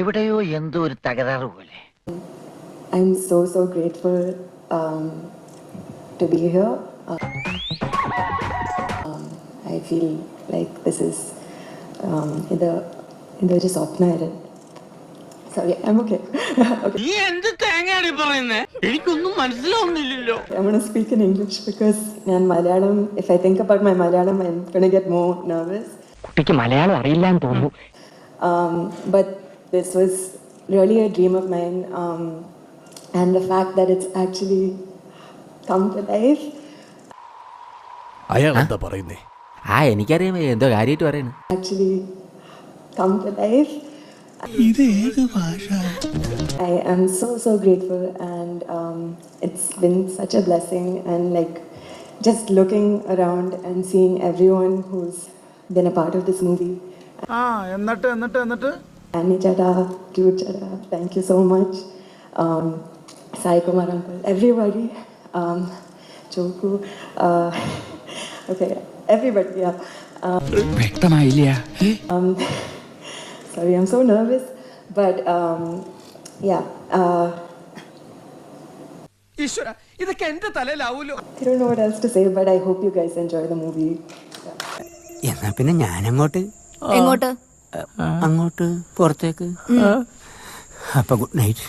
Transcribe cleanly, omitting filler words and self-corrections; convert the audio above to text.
എവിടെയോ എന്തോ ഒരു തകരാറ് പോലെ. I'm so grateful to be here. I feel like this is ഇതൊരു സ്വപ്നമായിരുന്നു. Sorry, I'm okay. നീ എന്ത് തേങ്ങയാണ് പറയുന്നേ? എനിക്കൊന്നും മനസ്സിലാവുന്നില്ലല്ലോ. I'm going to speak in English because ഞാൻ Malayalam, if I think about my Malayalam, I'm going to get more nervous. കുട്ടിക്ക് മലയാളം അറിയില്ലാന്ന് തോന്നുന്നു. But this was really a dream of mine, and the fact that it's actually come to life. അയാൾ എന്താ പറയുന്നേ? എനിക്കറിയാം എന്തോ കാര്യമായിട്ട് പറയുന്നു. Actually come to life. I am so grateful, and it's been such a blessing, and like just looking around and seeing everyone who's been a part of this movie. എന്നിട്ട് Annie Chada, Cute Chada, thank you so much. Sai Kumar uncle, everybody, Choku, okay, everybody, yeah. Sorry, I'm so nervous, but yeah. ഈശ്വരാ, ഇതൊക്കെ എന്റെ തലയിലാവൂലോ. I don't know what else to say, but I hope you guys enjoy the movie. എന്നാ പിന്നെ ഞാനങ്ങോട്ട് എങ്ങോട്ട്? അങ്ങോട്ട് പുറത്തേക്ക്. അപ്പൊ ഗുഡ് നൈറ്റ്.